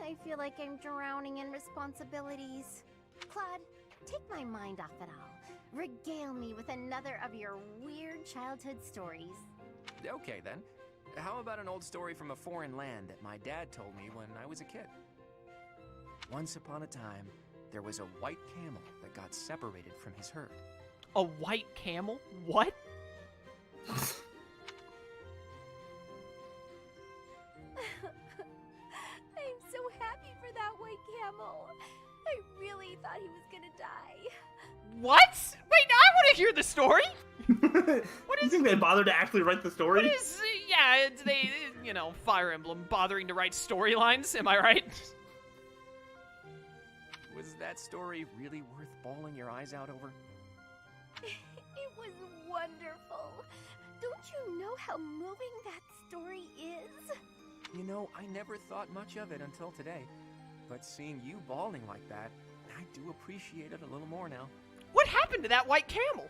I feel like I'm drowning in responsibilities. Claude, take my mind off it all. Regale me with another of your weird childhood stories. Okay then. How about an old story from a foreign land that my dad told me when I was a kid? Once upon a time, there was a white camel that got separated from his herd. A white camel? What? I'm so happy for that white camel. I really thought he was gonna die. What? Wait, now I want to hear the story. What is? You think they bothered to actually write the story? What is? Yeah, they, you know, Fire Emblem bothering to write storylines. Am I right? Was that story really worth bawling your eyes out over? It was wonderful. Don't you know how moving that story is? You know, I never thought much of it until today. But seeing you bawling like that, I do appreciate it a little more now. What happened to that white camel?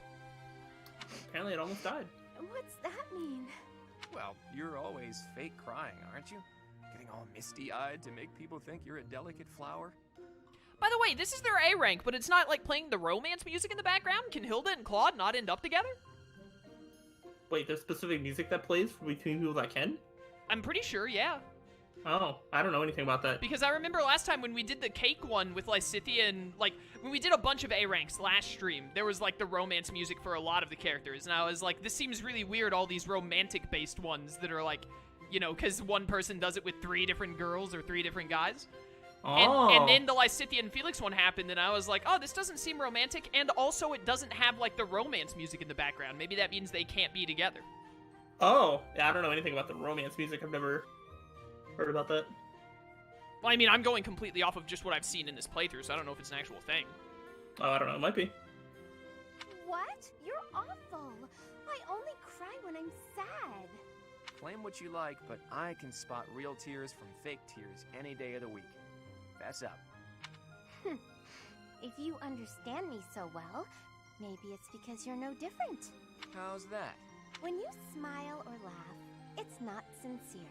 Apparently it almost died. What's that mean? Well, you're always fake crying, aren't you? Getting all misty-eyed to make people think you're a delicate flower. By the way, this is their A rank, but it's not like playing the romance music in the background? Can Hilda and Claude not end up together? Wait, there's specific music that plays between people that can? I'm pretty sure, yeah. Oh, I don't know anything about that. Because I remember last time when we did the cake one with Lysithea and, like, when we did a bunch of A ranks last stream, there was, like, the romance music for a lot of the characters. And I was like, this seems really weird, all these romantic-based ones that are, like, you know, because one person does it with 3 different girls or 3 different guys. Oh. And then the Lysithea and Felix one happened, and I was like, oh, this doesn't seem romantic, and also it doesn't have, like, the romance music in the background. Maybe that means they can't be together. Oh, yeah, I don't know anything about the romance music. I've never heard about that. Well, I mean, I'm going completely off of just what I've seen in this playthrough, so I don't know if it's an actual thing. Oh, I don't know. It might be. What? You're awful. I only cry when I'm sad. Claim what you like, but I can spot real tears from fake tears any day of the week. Fess up. If you understand me so well, maybe it's because you're no different. How's that? When you smile or laugh, it's not sincere.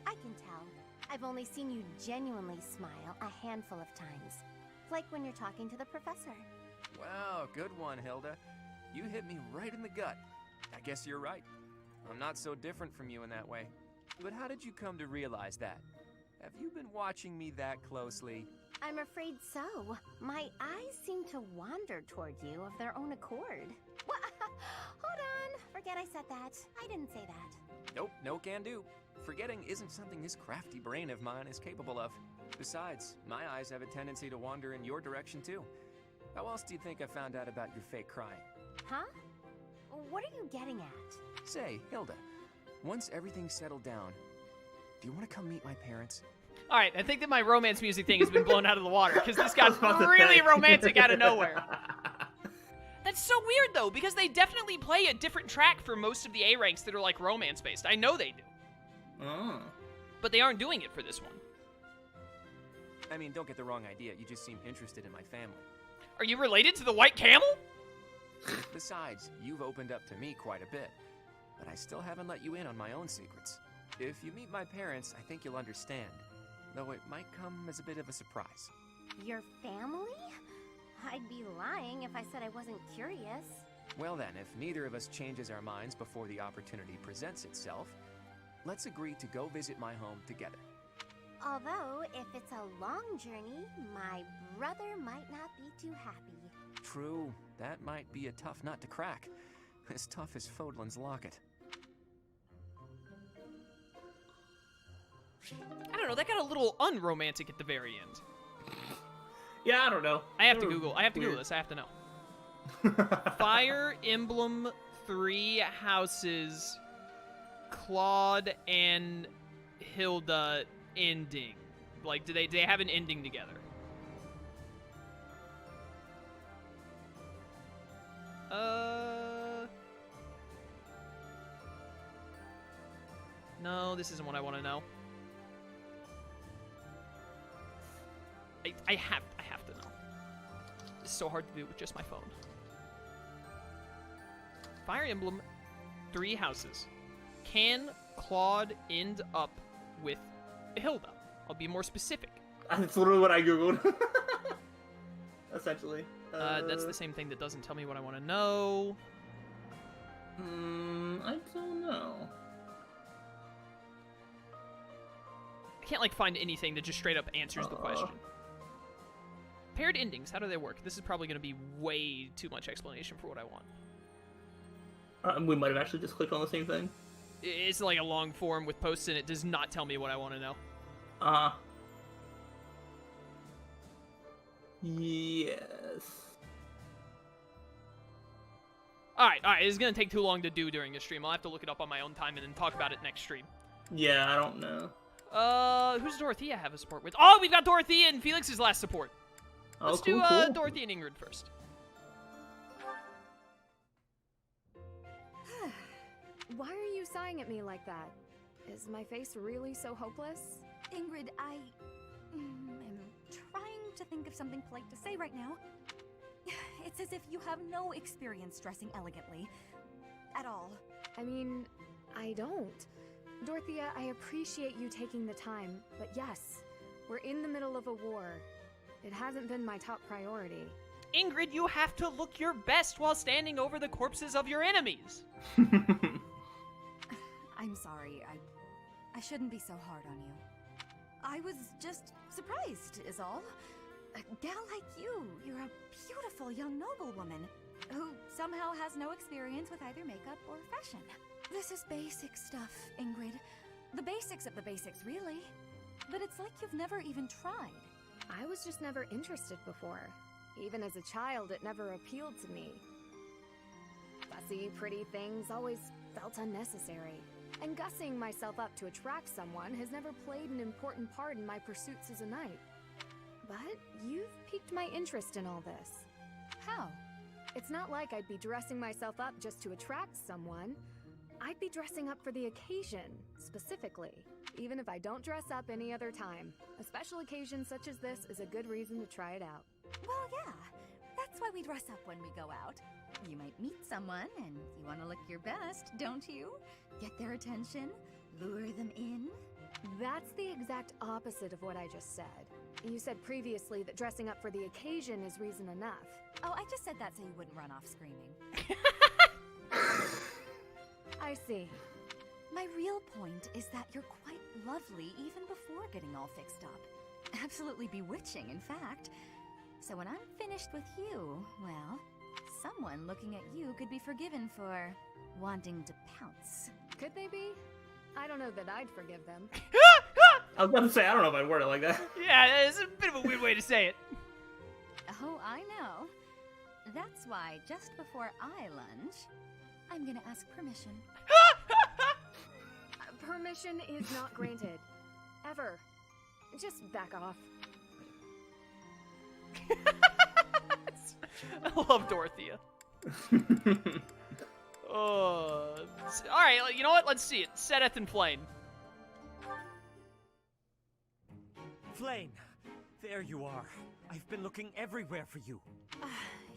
I can tell. I've only seen you genuinely smile a handful of times. Like when you're talking to the professor. Wow, good one, Hilda. You hit me right in the gut. I guess you're right. I'm not so different from you in that way. But how did you come to realize that? Have you been watching me that closely? I'm afraid so. My eyes seem to wander toward you of their own accord. What? Hold on. Forget I said that. I didn't say that. Nope, no can do. Forgetting isn't something this crafty brain of mine is capable of. Besides, my eyes have a tendency to wander in your direction too. How else do you think I found out about your fake crying? Huh? What are you getting at? Say, Hilda, once everything's settled down, do you want to come meet my parents? All right, I think that my romance music thing has been blown out of the water, because this got really romantic out of nowhere. That's so weird, though, because they definitely play a different track for most of the A ranks that are, like, romance-based. I know they do. Oh. But they aren't doing it for this one. I mean, don't get the wrong idea. You just seem interested in my family. Are you related to the white camel? Besides, you've opened up to me quite a bit. But I still haven't let you in on my own secrets. If you meet my parents, I think you'll understand. Though it might come as a bit of a surprise. Your family? I'd be lying if I said I wasn't curious. Well then, if neither of us changes our minds before the opportunity presents itself, let's agree to go visit my home together. Although, if it's a long journey, my brother might not be too happy. True, that might be a tough nut to crack. As tough as Fódlan's locket. I don't know, that got a little unromantic at the very end. Yeah, I don't know. I have to Google this, I have to know. Fire Emblem 3 Houses, Claude and Hilda ending. Like, do they have an ending together? No, this isn't what I want to know. I have to know. It's so hard to do with just my phone. Fire Emblem 3 Houses. Can Claude end up with Hilda? I'll be more specific. That's literally what I googled. Essentially. That's the same thing that doesn't tell me what I want to know. I don't know. I can't, like, find anything that just straight up answers the question. Paired endings, how do they work? This is probably going to be way too much explanation for what I want. We might have actually just clicked on the same thing. It's like a long form with posts, and it does not tell me what I want to know. Yes. Alright, it's going to take too long to do during this stream. I'll have to look it up on my own time and then talk about it next stream. Yeah, I don't know. Who's Dorothea have a support with? Oh, we've got Dorothea and Felix's last support. Let's do cool. Dorothea and Ingrid first. Why are you sighing at me like that? Is my face really so hopeless? Ingrid, I am trying to think of something polite to say right now. It's as if you have no experience dressing elegantly. At all. I mean, I don't. Dorothea, I appreciate you taking the time, but yes, we're in the middle of a war. It hasn't been my top priority. Ingrid, you have to look your best while standing over the corpses of your enemies. I'm sorry, I shouldn't be so hard on you. I was just surprised, is all. A gal like you're a beautiful young noblewoman who somehow has no experience with either makeup or fashion. This is basic stuff, Ingrid. The basics of the basics, really. But it's like you've never even tried. I was just never interested before. Even as a child, it never appealed to me. Fussy, pretty things always felt unnecessary. And gussing myself up to attract someone has never played an important part in my pursuits as a knight. But you've piqued my interest in all this. How? It's not like I'd be dressing myself up just to attract someone. I'd be dressing up for the occasion, specifically. Even if I don't dress up any other time. A special occasion such as this is a good reason to try it out. Well, yeah. That's why we dress up when we go out. You might meet someone, and you want to look your best, don't you? Get their attention, lure them in. That's the exact opposite of what I just said. You said previously that dressing up for the occasion is reason enough. Oh, I just said that so you wouldn't run off screaming. I see. My real point is that you're quite lovely even before getting all fixed up. Absolutely bewitching, in fact. So when I'm finished with you, well, someone looking at you could be forgiven for wanting to pounce. Could they be? I don't know that I'd forgive them. I was about to say, I don't know if I'd word it like that. Yeah, it's a bit of a weird way to say it. Oh, I know. That's why just before I lunge, I'm gonna ask permission. Permission is not granted. Ever. Just back off. I love Dorothea. Alright, you know what? Let's see it. Seteth and Flayn. Flayn, there you are. I've been looking everywhere for you.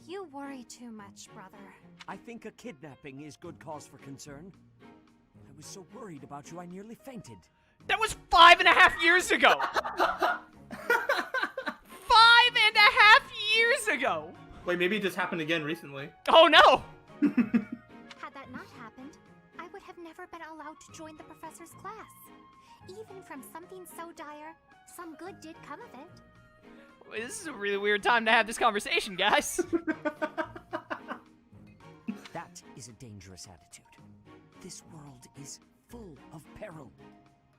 You worry too much, brother. I think a kidnapping is good cause for concern. I was so worried about you, I nearly fainted. That was 5.5 years ago! 5.5 years ago! Wait, maybe it just happened again recently. Oh no! Had that not happened, I would have never been allowed to join the professor's class. Even from something so dire, some good did come of it. Wait, this is a really weird time to have this conversation, guys. That is a dangerous attitude. This world is full of peril.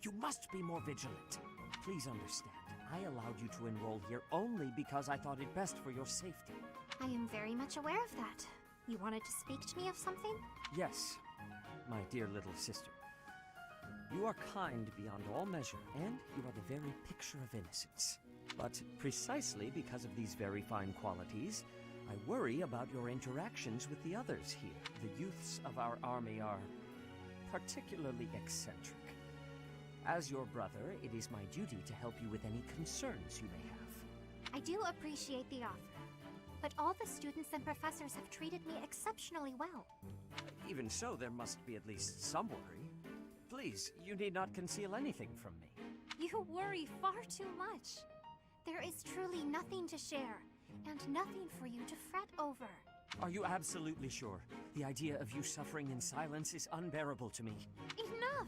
You must be more vigilant. Please understand, I allowed you to enroll here only because I thought it best for your safety. I am very much aware of that. You wanted to speak to me of something? Yes, my dear little sister. You are kind beyond all measure, and you are the very picture of innocence. But precisely because of these very fine qualities, I worry about your interactions with the others here. The youths of our army are particularly eccentric. As your brother, it is my duty to help you with any concerns you may have. I do appreciate the offer, but all the students and professors have treated me exceptionally well. Even so, there must be at least some worry. Please, you need not conceal anything from me. You worry far too much. There is truly nothing to share, and nothing for you to fret over. Are you absolutely sure? The idea of you suffering in silence is unbearable to me. Enough!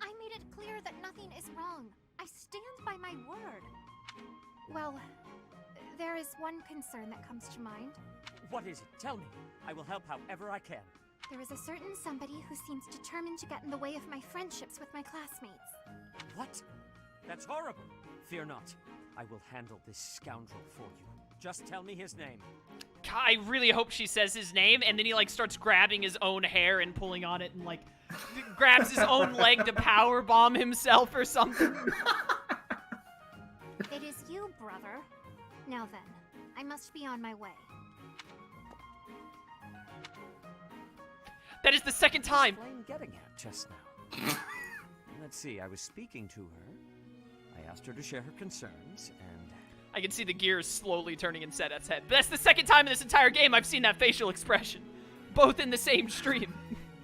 I made it clear that nothing is wrong. I stand by my word. Well, there is one concern that comes to mind. What is it? Tell me. I will help however I can. There is a certain somebody who seems determined to get in the way of my friendships with my classmates. What? That's horrible. Fear not. I will handle this scoundrel for you. Just tell me his name. God, I really hope she says his name, and then he, like, starts grabbing his own hair and pulling on it and, like, grabs his own leg to powerbomb himself or something. It is you, brother. Now then, I must be on my way. That is the second time. What was Flayn getting at just now? Let's see, I was speaking to her. I asked her to share her concerns, and... I can see the gears slowly turning in Seteth's head. But that's the second time in this entire game I've seen that facial expression. Both in the same stream.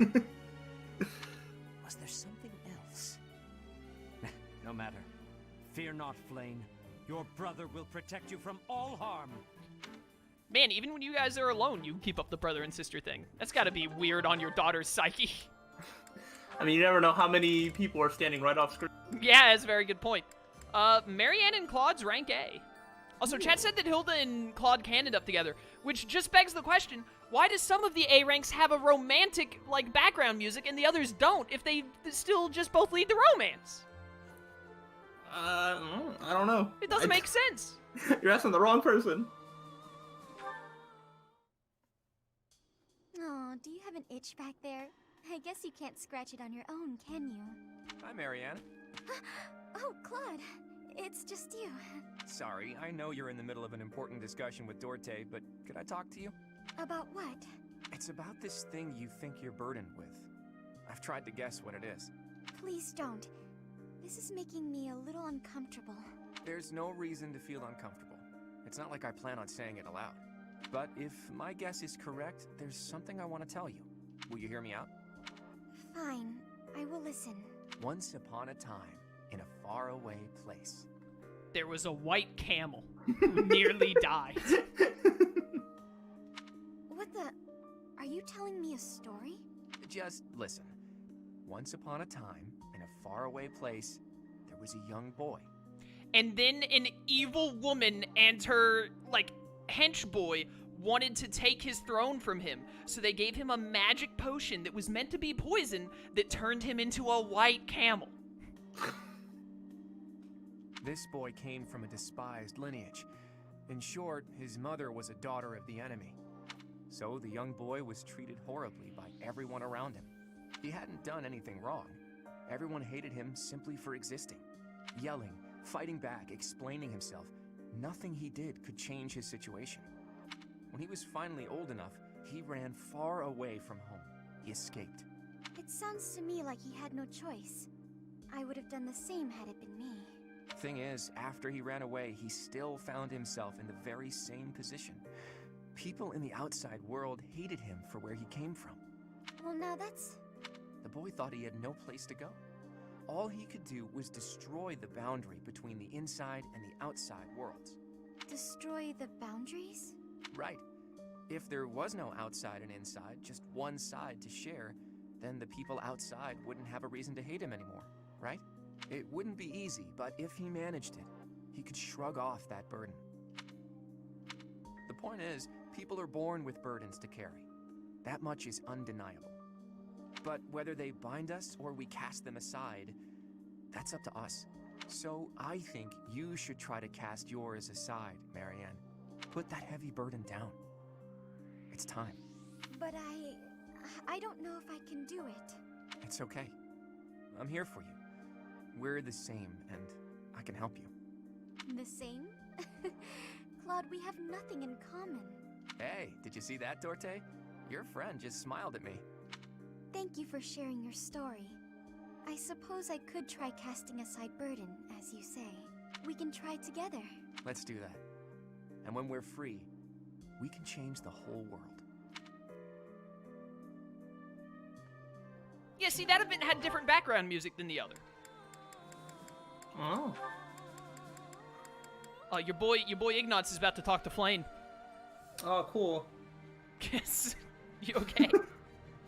Was there something else? No matter. Fear not, Flayn. Your brother will protect you from all harm. Man, even when you guys are alone, you keep up the brother and sister thing. That's gotta be weird on your daughter's psyche. I mean, you never know how many people are standing right off screen. Yeah, that's a very good point. Marianne and Claude's rank A. Also, chat said that Hilda and Claude can end up together, which just begs the question, why does some of the A ranks have a romantic, like, background music and the others don't, if they still just both lead the romance? I don't know. It doesn't make sense. You're asking the wrong person. Oh, do you have an itch back there? I guess you can't scratch it on your own, can you? Hi, Marianne. Oh, Claude. It's just you. Sorry, I know you're in the middle of an important discussion with Dorothea, but could I talk to you? About what? It's about this thing you think you're burdened with. I've tried to guess what it is. Please don't. This is making me a little uncomfortable. There's no reason to feel uncomfortable. It's not like I plan on saying it aloud. But if my guess is correct, there's something I want to tell you. Will you hear me out? Fine. I will listen. Once upon a time, in a faraway place. There was a white camel who nearly died. What the... Are you telling me a story? Just listen. Once upon a time, in a faraway place, there was a young boy. And then an evil woman and her, like, hench boy wanted to take his throne from him. So they gave him a magic potion that was meant to be poison that turned him into a white camel. This boy came from a despised lineage. In short, his mother was a daughter of the enemy. So the young boy was treated horribly by everyone around him. He hadn't done anything wrong. Everyone hated him simply for existing. Yelling, fighting back, explaining himself. Nothing he did could change his situation. When he was finally old enough, he ran far away from home. He escaped. It sounds to me like he had no choice. I would have done the same had it been me. Thing is, after he ran away, he still found himself in the very same position. People in the outside world hated him for where he came from. Well, now that's... The boy thought he had no place to go. All he could do was destroy the boundary between the inside and the outside worlds. Destroy the boundaries? Right. If there was no outside and inside, just one side to share, then the people outside wouldn't have a reason to hate him anymore, right? It wouldn't be easy, but if he managed it, he could shrug off that burden. The point is, people are born with burdens to carry. That much is undeniable. But whether they bind us or we cast them aside, that's up to us. So I think you should try to cast yours aside, Marianne. Put that heavy burden down. It's time. But I don't know if I can do it. It's okay. I'm here for you. We're the same, and I can help you. The same? Claude, we have nothing in common. Hey, did you see that, Dorothea? Your friend just smiled at me. Thank you for sharing your story. I suppose I could try casting aside burden, as you say. We can try together. Let's do that. And when we're free, we can change the whole world. Yeah, see, that event had different background music than the other. Oh. Your boy Ignatz is about to talk to Flayn. Oh, cool. Yes. You okay?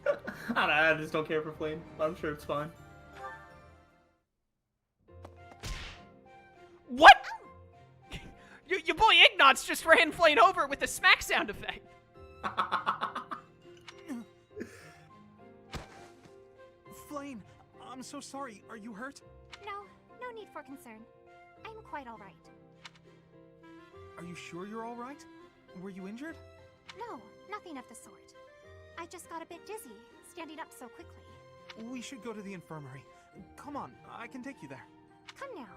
I don't know, I just don't care for Flayn. I'm sure it's fine. What? Your boy Ignatz just ran Flayn over with the smack sound effect. Flayn, I'm so sorry. Are you hurt? No need for concern. I'm quite all right. Are you sure you're all right? Were you injured? No, nothing of the sort. I just got a bit dizzy, standing up so quickly. We should go to the infirmary. Come on, I can take you there. Come now.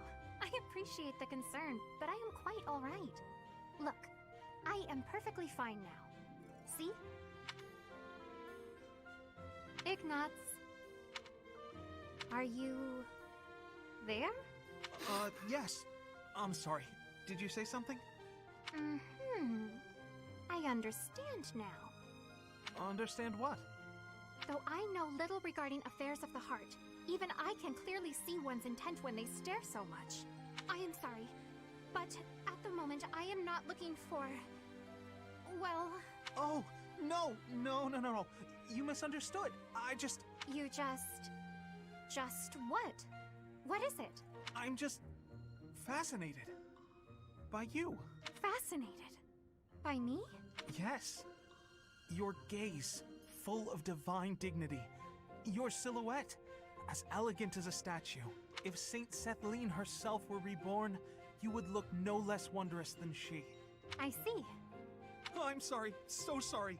I appreciate the concern, but I am quite all right. Look, I am perfectly fine now. See? Ignatz. Are you... there? Yes. I'm sorry. Did you say something? I understand now. Understand what? Though I know little regarding affairs of the heart, even I can clearly see one's intent when they stare so much. I am sorry, but at the moment I am not looking for... well... Oh, no. You misunderstood. You just what? What is it? I'm just fascinated by you. Fascinated? By me? Yes. Your gaze, full of divine dignity. Your silhouette, as elegant as a statue. If Saint Sethlene herself were reborn, you would look no less wondrous than she. I see. Oh, I'm sorry. So sorry.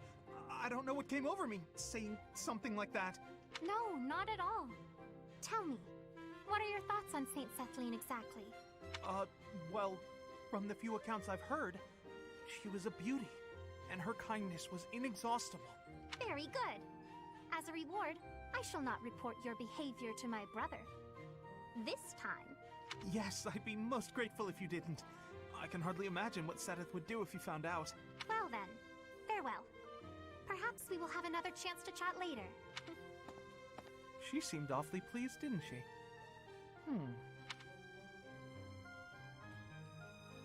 I don't know what came over me, saying something like that. No, not at all. Tell me, what are your thoughts on Saint Sethlene exactly? Well, from the few accounts I've heard, she was a beauty, and her kindness was inexhaustible. Very good. As a reward, I shall not report your behavior to my brother. This time. Yes, I'd be most grateful if you didn't. I can hardly imagine what Seteth would do if he found out. Well then, farewell. Perhaps we will have another chance to chat later. She seemed awfully pleased, didn't she?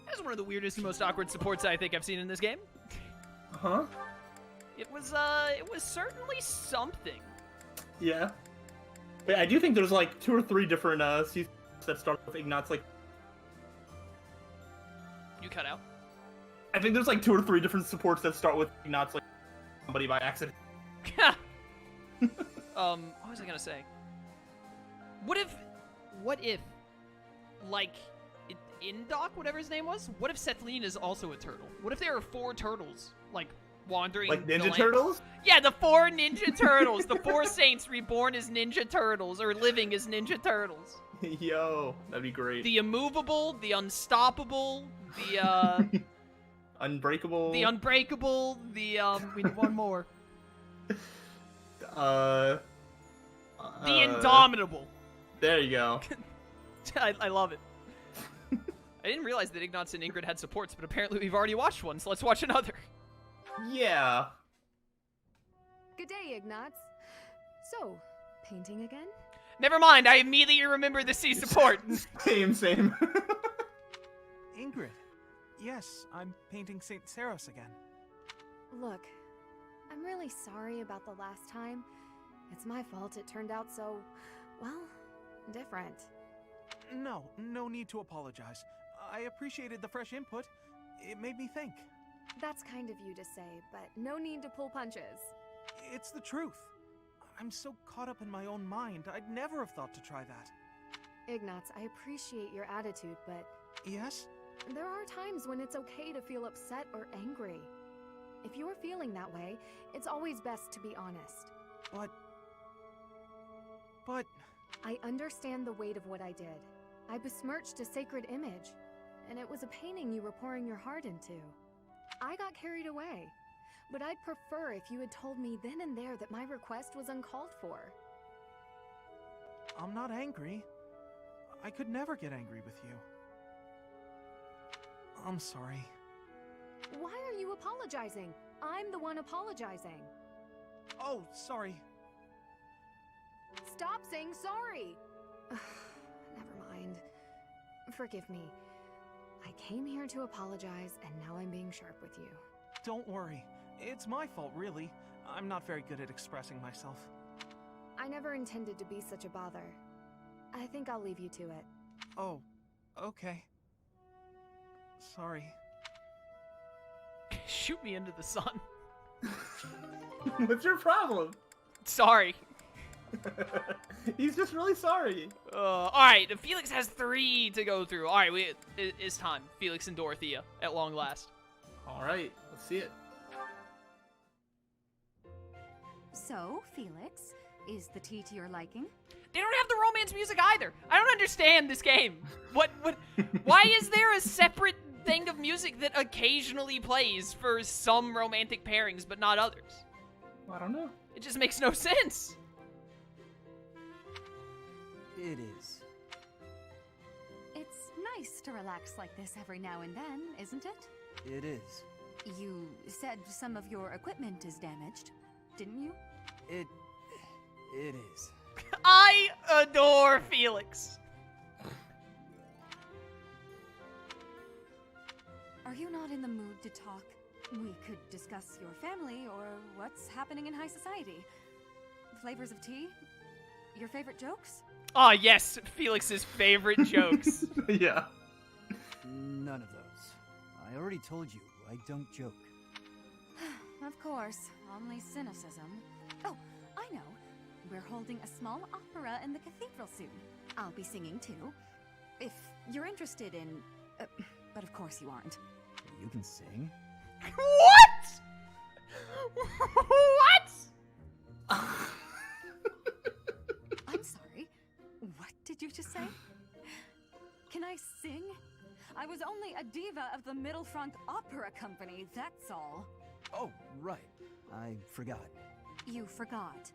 That's one of the weirdest and most awkward supports I think I've seen in this game. Huh? It was certainly something. Yeah. But I do think there's like 2 or 3 different seasons that start with Ignatz. Like, You cut out. I think there's like 2 or 3 different supports that start with Ignatz, like somebody by accident. What was I gonna say? What if, like, Indoc, whatever his name was? What if Sethlene is also a turtle? What if there are 4 turtles, like, wandering Like the Ninja land? Turtles? Yeah, the 4 Ninja Turtles. The 4 saints reborn as Ninja Turtles, or living as Ninja Turtles. Yo, that'd be great. The immovable, the unstoppable, the, Unbreakable. the unbreakable, the, we need one more. The The indomitable. There you go. I love it. I didn't realize that Ignatz and Ingrid had supports, but apparently we've already watched one, so let's watch another. Yeah. Good day, Ignatz. So, painting again? Never mind, I immediately remember the C support. Same. Ingrid. Yes, I'm painting St. Saros again. Look, I'm really sorry about the last time. It's my fault it turned out so, well, different. No need to apologize. I appreciated the fresh input. It made me think. That's kind of you to say, but no need to pull punches. It's the truth. I'm so caught up in my own mind, I'd never have thought to try that. Ignatz, I appreciate your attitude, but Yes? there are times when it's okay to feel upset or angry. If you're feeling that way, it's always best to be honest. But... I understand the weight of what I did. I besmirched a sacred image, and it was a painting you were pouring your heart into. I got carried away, but I'd prefer if you had told me then and there that my request was uncalled for. I'm not angry. I could never get angry with you. I'm sorry. Why are you apologizing? I'm the one apologizing. Oh, sorry. Stop saying sorry! Never mind. Forgive me. I came here to apologize, and now I'm being sharp with you. Don't worry. It's my fault, really. I'm not very good at expressing myself. I never intended to be such a bother. I think I'll leave you to it. Oh, okay. Sorry. Shoot me into the sun. What's your problem? Sorry. He's just really sorry. Alright, Felix has 3 to go through. Alright, it's time. Felix and Dorothea, at long last. Alright, let's see it. So, Felix, is the tea to your liking? They don't have the romance music either. I don't understand this game. Why is there a separate thing of music that occasionally plays for some romantic pairings but not others? I don't know. It just makes no sense. It is. It's nice to relax like this every now and then, isn't it? It is. You said some of your equipment is damaged, didn't you? It is. I adore Felix. Are you not in the mood to talk? We could discuss your family or what's happening in high society. Flavors of tea? Your favorite jokes? Oh, yes, Felix's favorite jokes. Yeah. None of those. I already told you, I don't joke. Of course, only cynicism. Oh, I know. We're holding a small opera in the cathedral soon. I'll be singing too. If you're interested in... but of course you aren't. You can sing. What? What? I'm sorry. What did you just say? Can I sing? I was only a diva of the Middle Front Opera Company, that's all. Oh, right. I forgot. You forgot.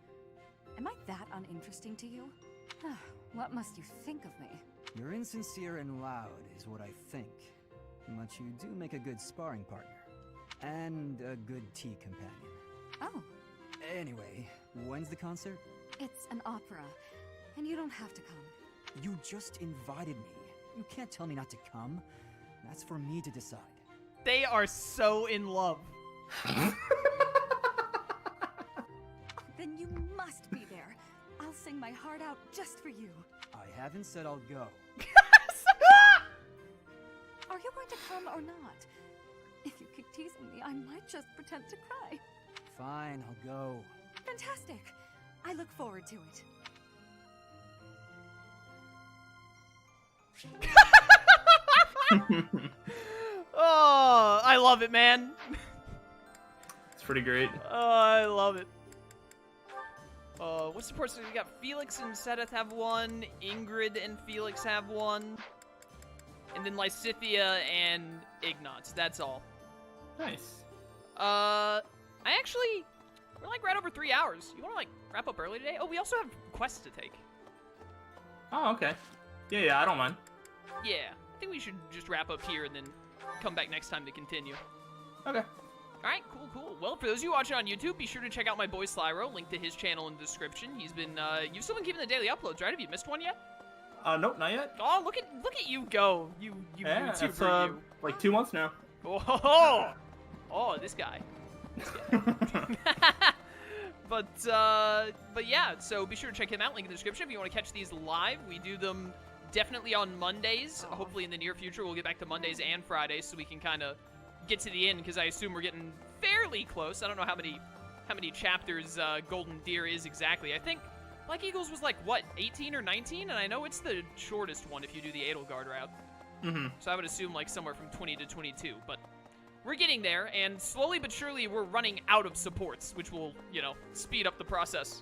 Am I that uninteresting to you? What must you think of me? You're insincere and loud, is what I think. But you do make a good sparring partner. And a good tea companion. Oh. Anyway, when's the concert? It's an opera, and you don't have to come. You just invited me. You can't tell me not to come. That's for me to decide. They are so in love. Then you must be there. I'll sing my heart out just for you. I haven't said I'll go. Are you going to come or not? If you keep teasing me, I might just pretend to cry. Fine, I'll go. Fantastic. I look forward to it. Oh, I love it, man. It's pretty great. Oh, I love it. What supports do we got? Felix and Seteth have 1. Ingrid and Felix have 1. And then Lysithea and Ignatz. That's all. Nice. We're like right over 3 hours. You want to like wrap up early today? Oh, we also have quests to take. Oh, okay. Yeah, I don't mind. Yeah, I think we should just wrap up here and then come back next time to continue. Okay. Alright, cool. Well, for those of you watching on YouTube, be sure to check out my boy Slyro. Link to his channel in the description. He's been, you've still been keeping the daily uploads, right? Have you missed one yet? Nope, not yet. Oh, look at you go. You Yeah, it's, YouTuber, you. like 2 months now. Oh, this guy. But yeah, so be sure to check him out. Link in the description if you want to catch these live. We do them definitely on Mondays. Hopefully in the near future we'll get back to Mondays and Fridays so we can kind of get to the end, because I assume we're getting fairly close. I don't know how many chapters Golden Deer is exactly. I think Black Eagles was like, what, 18 or 19? And I know it's the shortest one if you do the Edelgard route. Mm-hmm. So I would assume like somewhere from 20 to 22. But we're getting there, and slowly but surely we're running out of supports, which will, you know, speed up the process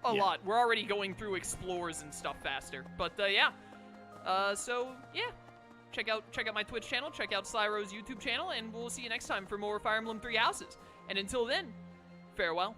a lot. We're already going through explores and stuff faster. But yeah. So yeah. Check out my Twitch channel, check out Slyro's YouTube channel, and we'll see you next time for more Fire Emblem 3 Houses. And until then, farewell.